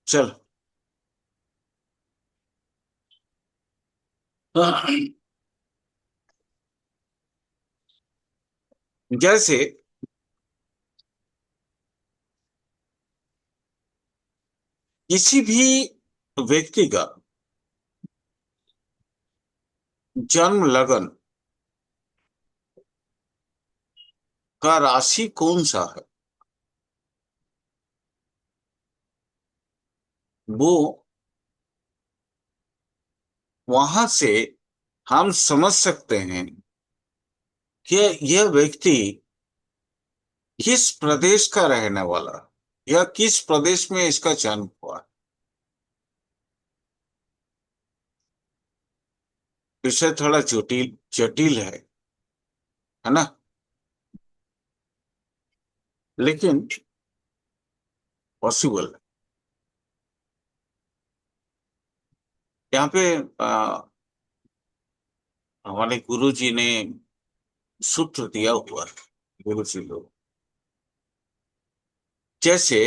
चल। जैसे किसी भी व्यक्ति का जन्म लगन का राशि कौन सा है, वो वहां से हम समझ सकते हैं कि यह व्यक्ति किस प्रदेश का रहने वाला है या किस प्रदेश में इसका जन्म हुआ है। विषय थोड़ा जटिल जटिल है ना। लेकिन पॉसिबल है। यहाँ पे हमारे गुरु जी ने सूत्र दिया हुआ है। गुरु जी लोग, जैसे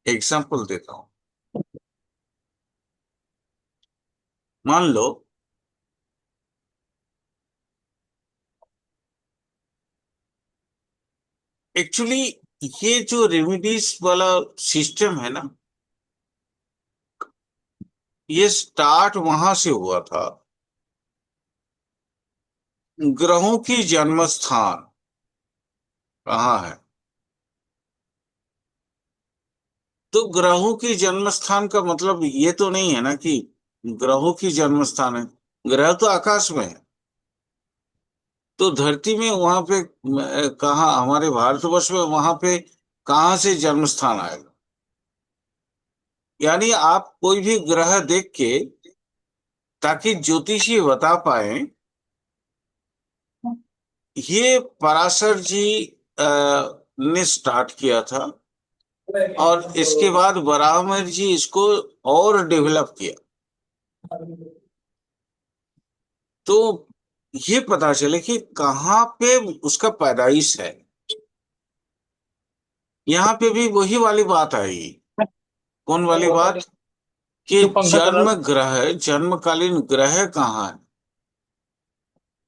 एग्जाम्पल देता हूँ। मान लो एक्चुअली ये जो रेमिडीज वाला सिस्टम है ना, ये स्टार्ट वहां से हुआ था। ग्रहों की जन्म स्थान कहाँ है, तो ग्रहों की जन्म स्थान का मतलब ये तो नहीं है ना कि ग्रहों की जन्म स्थान है। ग्रह तो आकाश में है, तो धरती में वहां पे कहाँ, हमारे भारतवर्ष में वहां पे कहाँ से जन्म स्थान आएगा। यानी आप कोई भी ग्रह देख के, ताकि ज्योतिषी बता पाए, ये पराशर जी ने स्टार्ट किया था और इसके बाद बराहमिर जी इसको और डेवलप किया। तो ये पता चले कि कहाँ पे उसका पैदाइश है। यहाँ पे भी वही वाली बात आई। कौन वाली बात, कि जो पंखा चला जन्म ग्रह, जन्मकालीन ग्रह कहाँ है।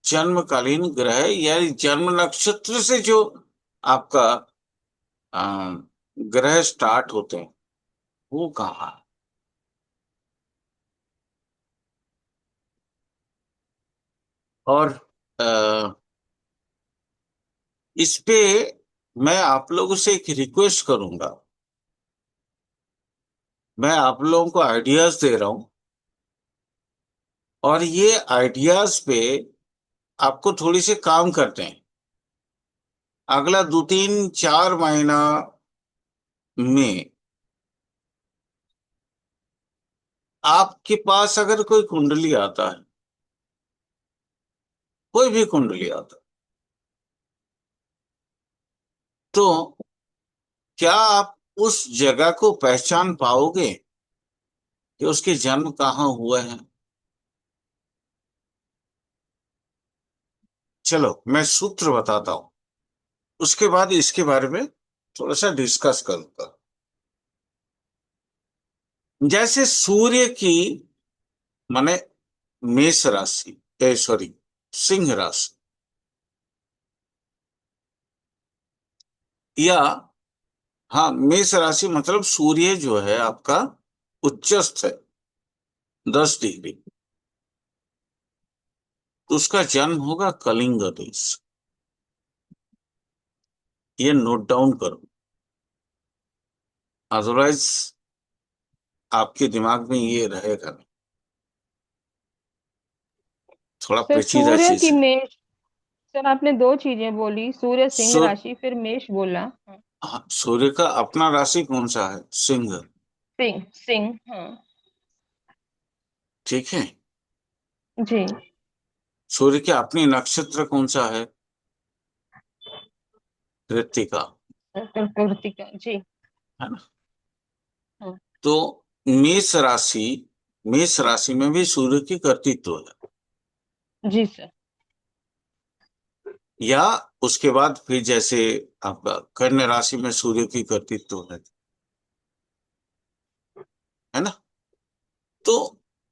जन्मकालीन ग्रह यानी जन्म नक्षत्र से जो आपका अ, ग्रह स्टार्ट होते हैं, वो कहाँ है। और अ, इस पे मैं आप लोगों से एक रिक्वेस्ट करूंगा। मैं आप लोगों को आइडियाज दे रहा हूं, और ये आइडियाज पे आपको थोड़ी सी काम करते हैं। अगला 2 3 4 महीना में आपके पास अगर कोई कुंडली आता है, कोई भी कुंडली आता है, तो क्या आप उस जगह को पहचान पाओगे कि उसके जन्म कहाँ हुए हैं। चलो मैं सूत्र बताता हूं, उसके बाद इसके बारे में थोड़ा सा डिस्कस करूंगा। जैसे सूर्य की, माने मेष राशि, सॉरी, सिंह राशि, या हाँ, मेष राशि मतलब सूर्य जो है आपका उच्चस्थ है 10 डिग्री, तो उसका जन्म होगा कलिंग देश। ये नोट डाउन करो, अदरवाइज आपके दिमाग में ये रहेगा नहीं। थोड़ा सर पेचीदा सूर्य चीज की है। मेष। सर आपने दो चीजें बोली, सूर्य सिंह सूर्य, राशि, फिर मेष बोला। हाँ, सूर्य का अपना राशि कौन सा है, सिंह। सिंह सिंह, हाँ। ठीक है। जी। सूर्य की अपनी नक्षत्र कौन सा है, कृत्तिका, कृतिका जी। है ना। हाँ। तो मेष राशि, मेष राशि में भी सूर्य की कर्तृत्व है। जी सर। या उसके बाद फिर जैसे आपका कन्या राशि में सूर्य की कर्तृत्व है। तो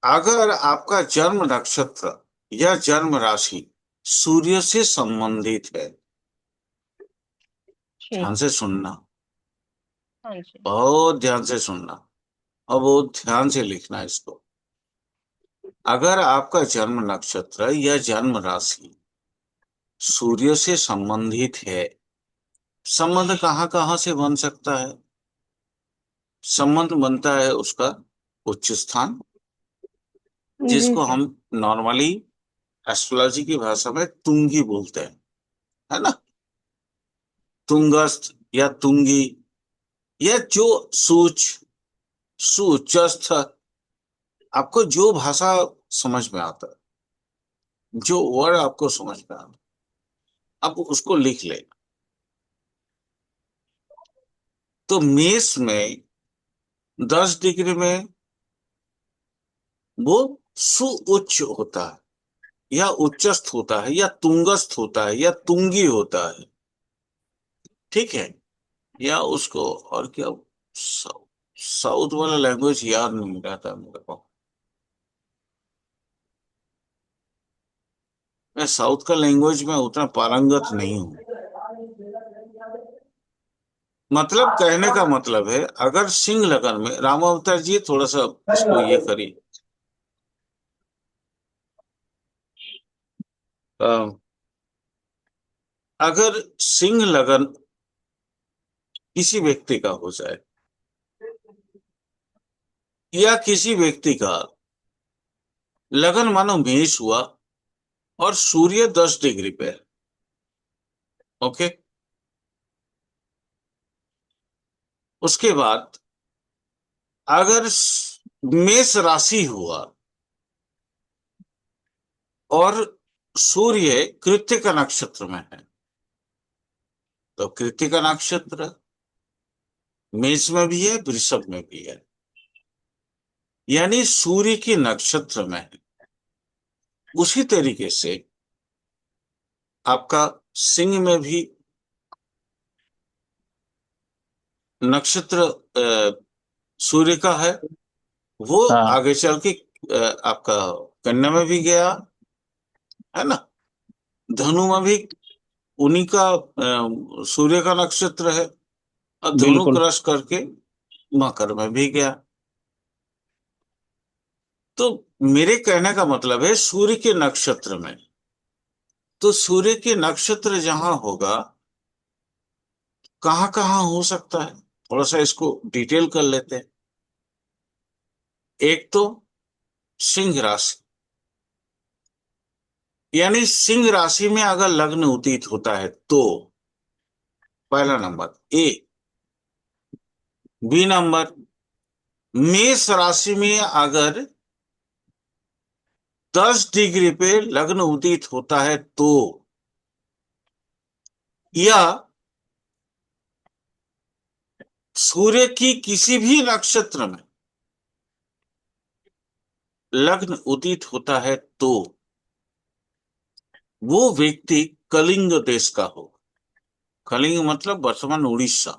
अगर आपका जन्म नक्षत्र या जन्म राशि सूर्य से संबंधित है, ठीक। ध्यान से सुनना, हाँ जी। बहुत ध्यान से सुनना और बहुत ध्यान से लिखना इसको। अगर आपका जन्म नक्षत्र या जन्म राशि सूर्य से संबंधित है, संबंध कहाँ कहाँ से बन सकता है? संबंध बनता है उसका उच्च स्थान, जी जिसको सर। हम नॉर्मली एस्ट्रोलॉजी की भाषा में तुंगी बोलते हैं, है ना? तुंगस्थ या तुंगी, या जो सूच सूचस्थ, आपको जो भाषा समझ में आता है, जो वर्ड आपको समझ में आता है, आप उसको लिख ले। तो मेष में 10 डिग्री में वो सुउच्च होता है, या उच्चस्थ होता है, या तुंगस्थ होता है, या तुंगी होता है। ठीक है? या उसको और क्या, साउथ वाला लैंग्वेज याद नहीं रहता मेरे को। मैं साउथ का लैंग्वेज में उतना पारंगत नहीं हूँ। मतलब कहने का मतलब है, अगर सिंह लगन में, राम अवतार जी थोड़ा सा इसको ये करिए। अ, अगर सिंह लगन किसी व्यक्ति का हो जाए, या किसी व्यक्ति का लगन मानो मेष हुआ और सूर्य 10 डिग्री पे है, ओके, उसके बाद अगर मेष राशि हुआ और सूर्य कृत्तिका नक्षत्र में है, तो कृत्तिका नक्षत्र मेष में भी है, वृषभ में भी है, यानी सूर्य के नक्षत्र में है। उसी तरीके से आपका सिंह में भी नक्षत्र सूर्य का है, वो हाँ आगे चल के आपका कन्या में भी गया, है ना? धनु में भी उन्हीं का सूर्य का नक्षत्र है, और धनु बिल्कुल। क्रॉस करके मकर में भी गया। तो मेरे कहने का मतलब है, सूर्य के नक्षत्र में, तो सूर्य के नक्षत्र जहां होगा, कहाँ कहाँ हो सकता है, थोड़ा सा इसको डिटेल कर लेते हैं। एक तो सिंह राशि, यानी सिंह राशि में अगर लग्न उदित होता है तो, पहला नंबर ए। बी नंबर, मेष राशि में अगर 10 डिग्री पे लग्न उदित होता है तो, या सूर्य की किसी भी नक्षत्र में लग्न उदित होता है तो, वो व्यक्ति कलिंग देश का हो। कलिंग मतलब वर्तमान उड़ीसा।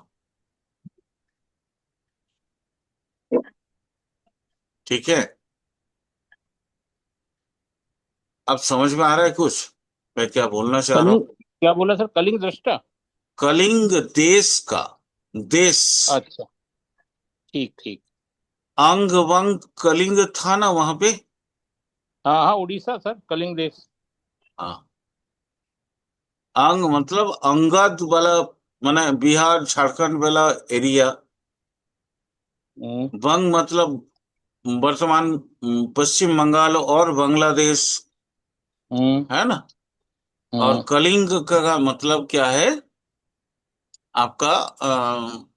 ठीक है? अब समझ में आ रहा है कुछ मैं क्या बोलना चाह रहा कलिंग, हूं? क्या बोला सर? कलिंग दृष्टा। कलिंग देश का, देश, अच्छा, ठीक ठीक। अंग वंग कलिंग था ना वहां पे। हाँ हाँ, उड़ीसा सर, कलिंग देश। हाँ, अंग मतलब अंगद वाला, माने बिहार झारखंड वाला एरिया। हम्म वंग मतलब वर्तमान पश्चिम बंगाल और बांग्लादेश, हम्म है ना? और हम्म। कलिंग का मतलब क्या है आपका?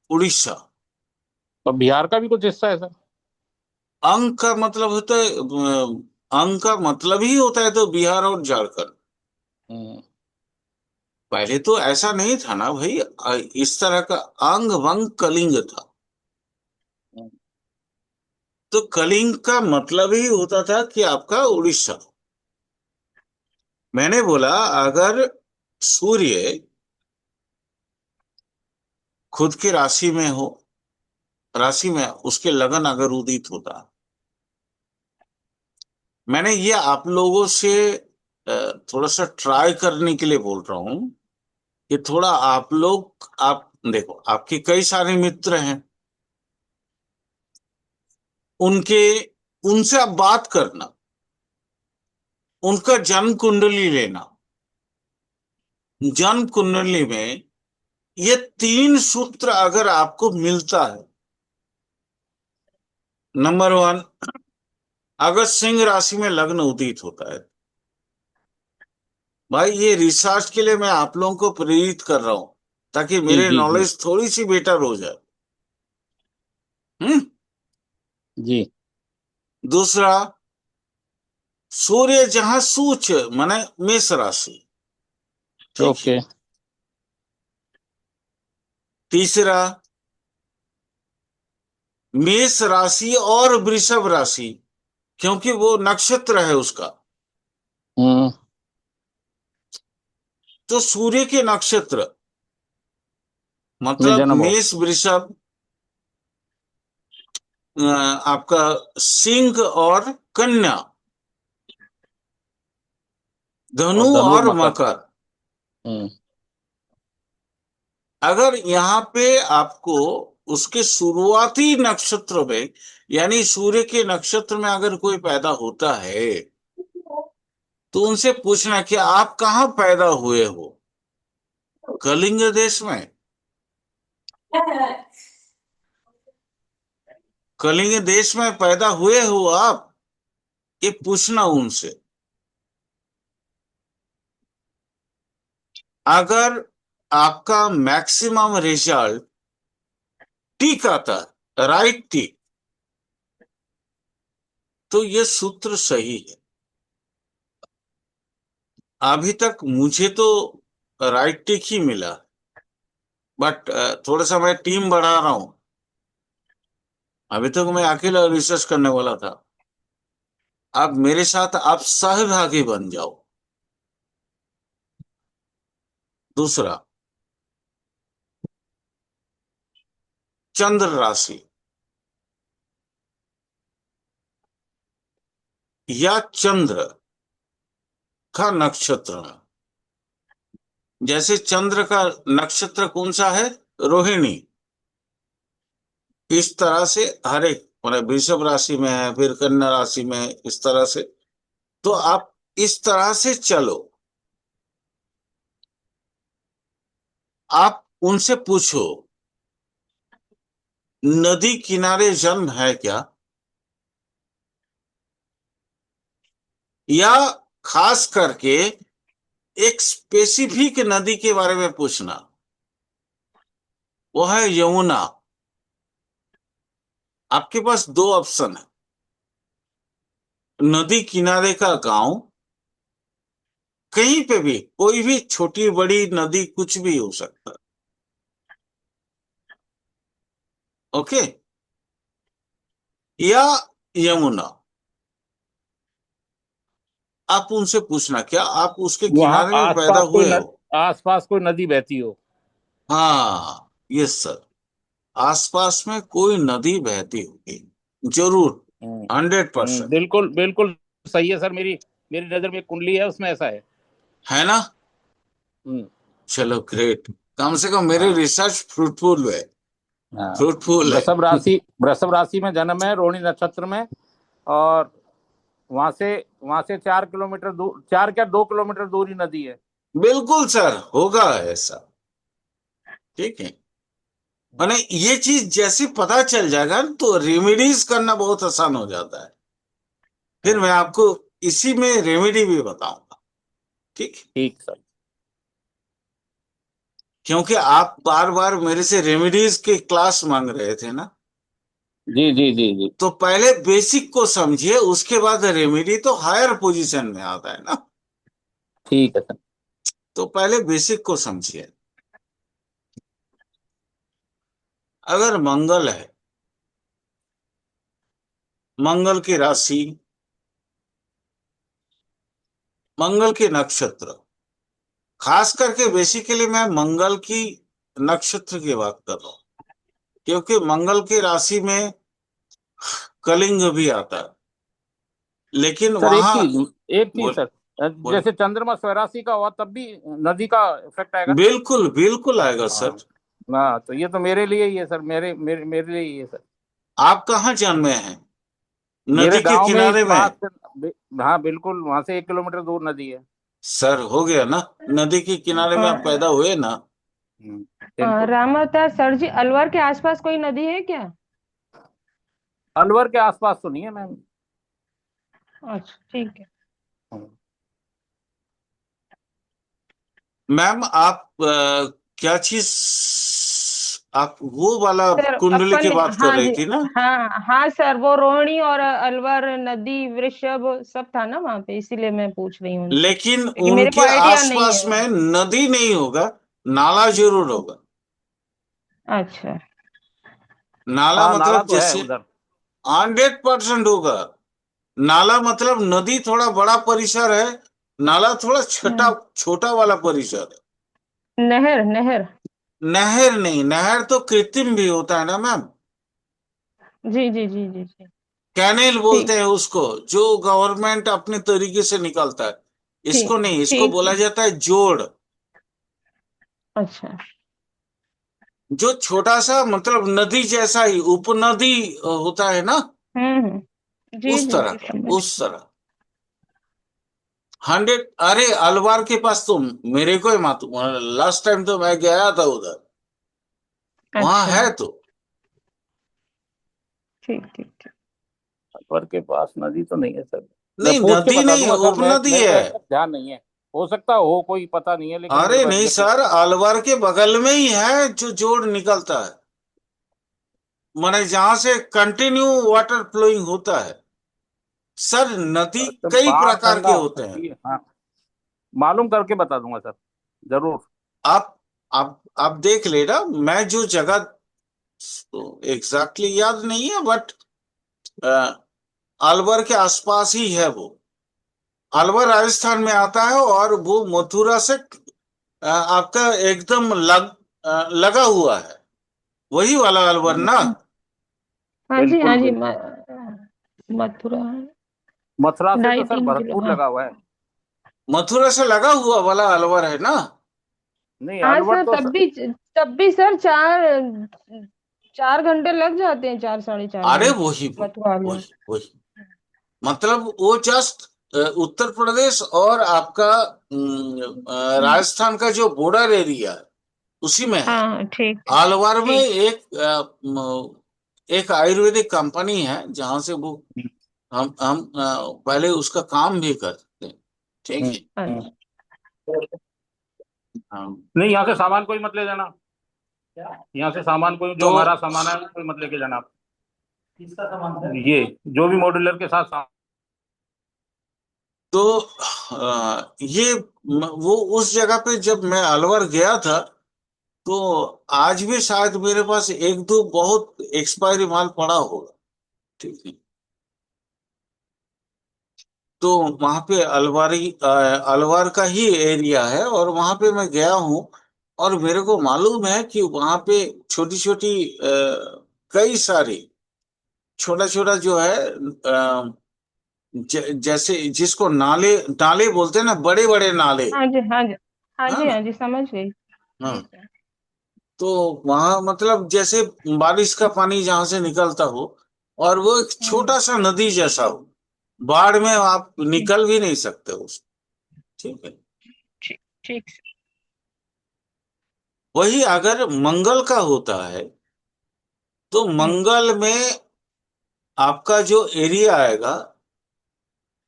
उड़ीसा। तो बिहार का भी कुछ हिस्सा है सर? अंग का मतलब होता है, अंग का मतलब ही होता है तो बिहार और झारखंड। हम्म पहले तो ऐसा नहीं था ना भाई, इस तरह का अंग वंग कलिंग था। हम्म। तो कलिंग का मतलब ही होता था कि आपका उड़ीसा। मैंने बोला, अगर सूर्य खुद की राशि में हो, राशि में उसके लगन अगर उदित होता, मैंने ये आप लोगों से थोड़ा सा ट्राई करने के लिए बोल रहा हूं कि थोड़ा आप लोग, आप देखो, आपके कई सारे मित्र हैं, उनके उनसे आप बात करना, उनका जन्म कुंडली लेना। जन्म कुंडली में ये तीन सूत्र अगर आपको मिलता है, नंबर वन, अगर सिंह राशि में लग्न उदित होता है, भाई ये रिसर्च के लिए मैं आप लोगों को प्रेरित कर रहा हूं ताकि जी मेरे जी जी नॉलेज थोड़ी सी बेटर हो जाए। हम्म। जी। दूसरा, सूर्य जहां सूच माने मेष राशि, ठीक है। ओके। तीसरा, मेष राशि और वृषभ राशि, क्योंकि वो नक्षत्र है उसका। हम्म। तो सूर्य के नक्षत्र में मतलब जन्म हो। मेष, वृषभ, आपका सिंह और कन्या, और धनु धनु और और मकर। मकर। हम्म। अगर यहाँ पे आपको उसके शुरुआती नक्षत्र में, यानी सूर्य के नक्षत्र में अगर कोई पैदा होता है, तो उनसे पूछना कि आप कहाँ पैदा हुए हो, कलिंग देश में, कलिंग देश में पैदा हुए हो आप, ये पूछना उनसे। अगर आपका मैक्सिमम रिजल्ट टिक आता है, राइट टिक, तो ये सूत्र सही है। अभी तक मुझे तो राइट टिक ही मिला, बट थोड़ा सा मैं टीम बढ़ा रहा हूं। अभी तक मैं अकेला रिसर्च करने वाला था, अब मेरे साथ आप सहभागी बन जाओ। दूसरा, चंद्र राशि या चंद्र का नक्षत्र में, जैसे चंद्र का नक्षत्र कौन सा है, रोहिणी, इस तरह से हर एक, मतलब वृषभ राशि में है, फिर कन्या राशि में है, इस तरह से। तो आप इस तरह से चलो, आप उनसे पूछो नदी किनारे जन्म है क्या, या खास करके एक स्पेसिफिक नदी के बारे में पूछना, वो है यमुना। आपके पास दो ऑप्शन है, नदी किनारे का गांव, कहीं पे भी कोई भी छोटी बड़ी नदी कुछ भी हो सकता है, ओके, या यमुना। आप उनसे पूछना क्या आप उसके वहाँ किनारे में पैदा आसपास हुए हो। आसपास कोई नदी बहती हो। हाँ, यस सर, आसपास में कोई नदी बहती होगी जरूर, हम्म। 100%। बिल्कुल बिल्कुल सही है सर। मेरी मेरी नजर में एक कुंडली है, उसमें ऐसा है। है ना। हम्म। चलो ग्रेट, कम से कम मेरे हाँ रिसर्च फ्रूटफुल है, हाँ। फ्रूटफुल है। वृषभ राशि में जन्म है, रोहिणी नक्षत्र में। और वहां से 4 किलोमीटर दूर, 4 क्या 2 किलोमीटर दूरी नदी है। बिल्कुल सर, होगा ऐसा, ठीक है। माने ये चीज जैसे पता चल जाएगा ना, तो रेमेडीज करना बहुत आसान हो जाता है। फिर हाँ, मैं आपको इसी में रेमेडी भी बताऊंगा, ठीक है? ठीक सर। क्योंकि आप बार बार मेरे से रेमेडीज के क्लास मांग रहे थे ना, जी जी जी जी। तो पहले बेसिक को समझिए, उसके बाद रेमेडी तो हायर पोजीशन में आता है ना। ठीक है सर। तो पहले बेसिक को समझिए। अगर मंगल है, मंगल की राशि, मंगल के नक्षत्र, खास करके बेसिकली मैं मंगल की नक्षत्र की बात कर रहा हूं, क्योंकि मंगल की राशि में कलिंग भी आता है। लेकिन सर वहां एक चीज बोल सर, बोल जैसे चंद्रमा स्वराशि का हुआ तब भी नदी का इफेक्ट आएगा। बिल्कुल बिल्कुल आएगा हाँ। सर। हाँ तो ये तो मेरे लिए ही है सर, मेरे मेरे मेरे लिए ही है सर। आप कहाँ जन्मे हैं? मेरे नदी के गांव में ही किनारे में? पास हाँ बिल्कुल, वहां से 1 किलोमीटर दूर नदी है। सर हो गया ना, नदी के किनारे में आप पैदा और हुए ना। बिल्कुल। राम अवतार सर जी, अलवर के आसपास कोई नदी है क्या? अलवर के आसपास तो नहीं है मैम। अच्छा ठीक है। मैम आप क्या चीज, आप वो वाला सर कुंडली की अपन, बात कर हाँ रही जी, थी ना? हाँ हाँ सर, वो रोहिणी और अलवर नदी वृषभ सब था ना वहां पे, इसीलिए मैं पूछ रही हूँ उनसे, लेकिन क्योंकि मेरे को उनके आइडिया नहीं आसपास है। में नदी नहीं होगा, नाला जरूर होगा। अच्छा। नाला हाँ नाला मतलब तो है जैसे उधर। 100% होगा। नाला मतलब नदी थोड़ा बड़ा परिसर है, नाला थोड़ा छोटा हम्म, छोटा वाला परिसर है। नहर नहर। नहर नहीं, नहर तो कृत्रिम भी होता है ना मैम। जी जी जी जी जी। कैनेल बोलते ठीक हैं उसको, जो गवर्नमेंट अपने तरीके से निकालता है। इसको ठीक नहीं, इसको ठीक बोला है। जाता है जोड़। अच्छा। जो छोटा सा मतलब नदी जैसा ही उपनदी होता है ना, जी उस जी तरह जी, का, समझ। उस तरह। 100, अरे अलवार के पास तो मेरे को ही मालूम, लास्ट टाइम तो मैं गया था उधर, वहां अच्छा। है तो। ठीक ठीक ठीक। अलवर के पास नदी तो नहीं है सर। मैं नहीं पूछ के नदी बता नहीं, दूंगा सर, मैं उपनदी मेरे को है। एग्जैक्ट ध्यान नहीं है। हो सकता हो, कोई पता नहीं है, लेकिन मेरे अरे को नहीं एग्जैक्ट। सर, अलवर के बगल में ही है जो जोड़ निकलता है, माने जहां से कंटिन्यू वाटर फ्लोइंग होता है। सर नदी तो कई बाढ़ प्रकार के गंगा होते हैं। होती है हाँ। मालूम करके बता दूंगा सर, जरूर। आप आप देख लेना, मैं जो जगह एग्जैक्टली याद नहीं है, बट अलवर के आसपास ही है वो। अलवर राजस्थान में आता है, और वो मथुरा से आपका एकदम लगा हुआ है, वही वाला अलवर ना। हाँ बिल्कुल जी, बिल्कुल। मथुरा। मथुरा से तो ढाई सर 3 किलो, भरतपुर हाँ। लगा हुआ है। मथुरा से लगा हुआ वाला अलवर है ना? नहीं हाँ अलवर सर, तो सर, तब भी सर 4 4 घंटे लग जाते हैं, 4 साढ़े 4 अरे घंटे वही वही मथुरा में। वही मतलब वो जस्ट उत्तर प्रदेश और आपका राजस्थान का जो बॉर्डर एरिया है, उसी में है। हाँ ठीक है। अलवर में ठीक। एक आयुर्वेदिक कंपनी है, जहां से वो हम पहले उसका काम भी करते हैं। ठीक है। हम्म। अच्छा। हाँ। नहीं यहाँ से सामान कोई मत ले जाना। यहाँ से सामान कोई, जो तो हमारा सामान है कोई मत लेके जाना आप। किसका सामान है ये, जो भी मॉड्यूलर के साथ सामान। तो ये वो उस जगह पे जब मैं अलवर गया था, तो आज भी शायद मेरे पास एक दो बहुत एक्सपायरी माल पड़ा होगा। ठीक है। तो वहां पे अलवार का ही एरिया है, और वहां पे मैं गया हूँ। और मेरे को मालूम है कि वहां पे छोटी छोटी कई सारी छोटा छोटा जो है जैसे जिसको नाले नाले बोलते हैं ना, बड़े बड़े नाले। हाँ जी हाँ जी हाँ है जी ना? हाँ जी, समझ गई। जी हाँ। सर। तो वहां मतलब जैसे बारिश का पानी जहां से निकलता हो, और वो एक हम्म, छोटा सा नदी जैसा हो, बाढ़ में आप ठीक निकल भी नहीं सकते उस। ठीक है। ठीक ठीक सर। वही अगर मंगल का होता है, तो मंगल में आपका जो एरिया आएगा,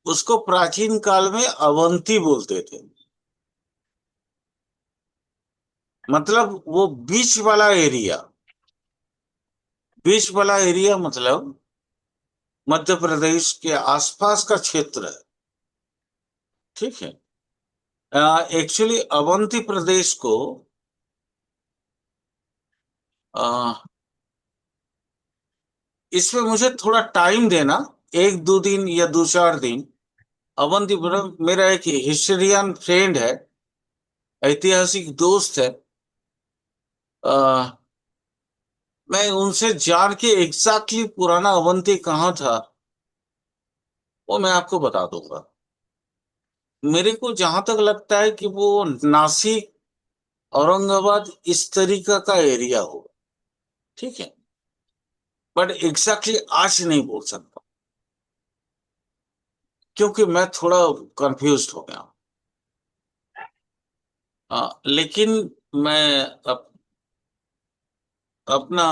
उसको प्राचीन काल में अवंती बोलते थे। मतलब वो बीच वाला एरिया मतलब मध्य प्रदेश के आसपास का क्षेत्र है। ठीक है। एक्चुअली अवंती प्रदेश को आ, इसमें मुझे थोड़ा टाइम देना, 1 2 दिन या 2 4 दिन। अवंतीपुरम मेरा एक हिस्टोरियन फ्रेंड है, ऐतिहासिक दोस्त है। आ, मैं उनसे जान के एग्जैक्टली पुराना अवंती कहाँ था, वो मैं आपको बता दूंगा। मेरे को जहां तक लगता है कि वो नासिक, औरंगाबाद इस तरीका का एरिया होगा। ठीक है, बट एग्जैक्टली आज नहीं बोल सकता, क्योंकि मैं थोड़ा कंफ्यूज हो गया हूं। लेकिन मैं अपना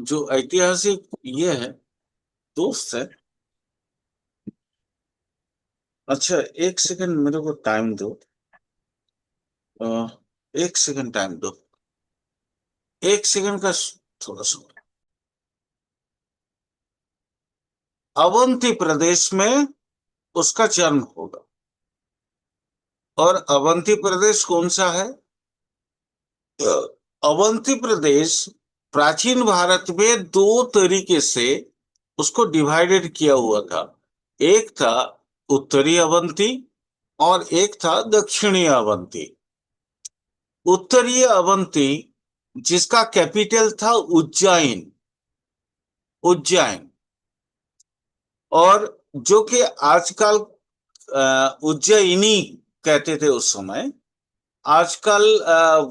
जो ऐतिहासिक ये है, दोस्त है। अच्छा, एक सेकंड मेरे को टाइम दो। अ, एक सेकंड टाइम दो, एक सेकंड का थोड़ा सा। अवंती प्रदेश में उसका जन्म होगा। और अवंती प्रदेश कौन सा है? अवंती प्रदेश प्राचीन भारत में दो तरीके से उसको डिवाइडेड किया हुआ था। एक था उत्तरी अवंती और एक था दक्षिणी अवंती। उत्तरी अवंती, जिसका कैपिटल था उज्जैन, उज्जैन, और जो कि आजकल उज्जैनी कहते थे उस समय। आजकल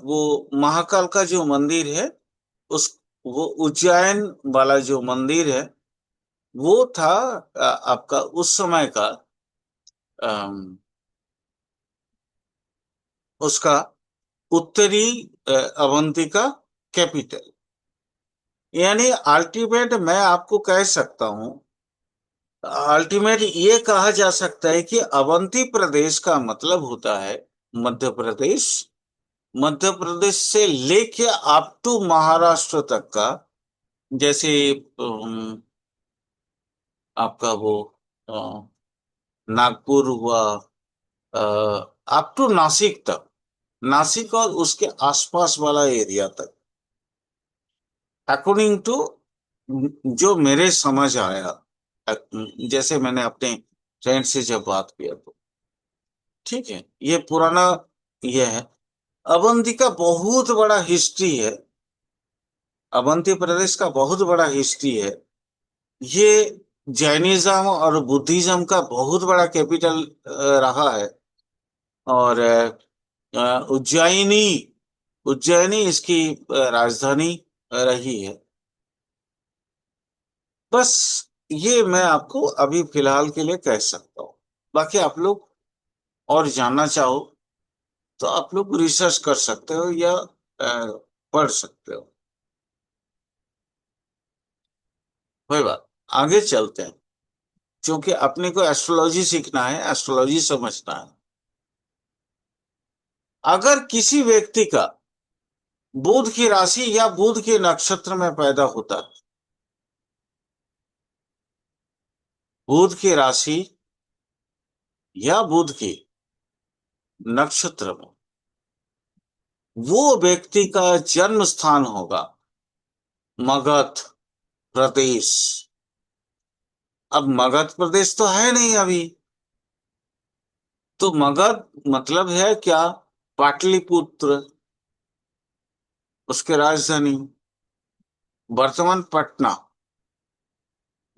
वो महाकाल का जो मंदिर है, उस वो उज्जैन वाला जो मंदिर है, वो था आपका उस समय का अम, उसका उत्तरी अवंती का कैपिटल। यानी अल्टीमेट मैं आपको कह सकता हूं, अल्टीमेट ये कहा जा सकता है कि अवंती प्रदेश का मतलब होता है मध्य प्रदेश। मध्य प्रदेश से लेके अप टू महाराष्ट्र तक का, जैसे आपका वो अ, नागपुर हुआ, अप टू नासिक तक, नासिक और उसके आसपास वाला एरिया तक, अकॉर्डिंग टू जो मेरे समझ आया, जैसे मैंने अपने फ्रेंड से जब बात किया तो। ठीक है, ये पुराना ये है। अवंती का बहुत बड़ा हिस्ट्री है, अवंती प्रदेश का बहुत बड़ा हिस्ट्री है। ये जैनिज्म और बुद्धिज्म का बहुत बड़ा कैपिटल रहा है। और उज्जैनी, उज्जैनी इसकी राजधानी रही है। बस ये मैं आपको अभी फिलहाल के लिए कह सकता हूँ। बाकी आप लोग और जानना चाहो तो आप लोग रिसर्च कर सकते हो या पढ़ सकते हो। कोई बात, आगे चलते हैं, क्योंकि अपने को एस्ट्रोलॉजी सीखना है, एस्ट्रोलॉजी समझना है। अगर किसी व्यक्ति का बुध की राशि या बुध के नक्षत्र में पैदा होता है, बुध की राशि या बुध के नक्षत्र में, वो व्यक्ति का जन्म स्थान होगा मगध प्रदेश। अब मगध प्रदेश तो है नहीं अभी, तो मगध मतलब है क्या? पाटलिपुत्र, उसके राजधानी वर्तमान पटना।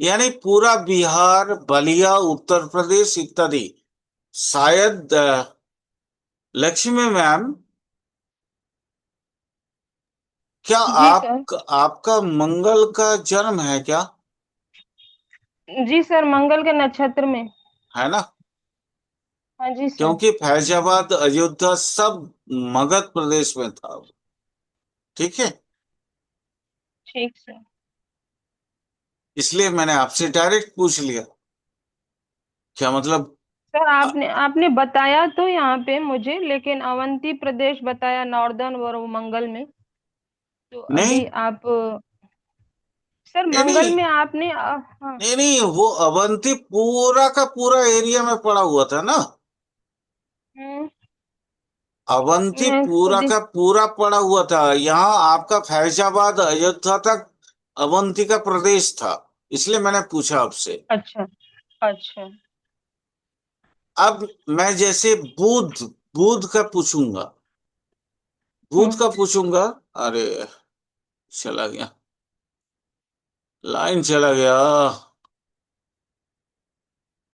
यानी पूरा बिहार, बलिया, उत्तर प्रदेश इत्यादि। शायद लक्ष्मी मैम, क्या जी सर। आपका मंगल का जन्म है क्या? जी सर, मंगल के नक्षत्र में। है ना? हाँ जी सर। क्योंकि फैजाबाद, अयोध्या सब मगध प्रदेश में था। ठीक है, ठीक सर। इसलिए मैंने आपसे डायरेक्ट पूछ लिया, क्या मतलब। सर, अ, आपने आपने बताया तो यहाँ पे मुझे, लेकिन अवंती प्रदेश बताया नॉर्दर्न और वो मंगल में। तो नहीं अभी आप सर नहीं मंगल नहीं में आपने हाँ। नहीं नहीं, वो अवंती पूरा का पूरा एरिया में पड़ा हुआ था ना। हम्म, अवंती मैं पूरा खुद ही। का पूरा पड़ा हुआ था, यहाँ आपका फैजाबाद, अयोध्या तक अवंती का प्रदेश था। इसलिए मैंने पूछा आपसे। अच्छा। अच्छा। अब मैं जैसे बुध, बुध का पूछूंगा, बुध हम्म। का पूछूंगा। अरे, चला गया, लाइन चला गया।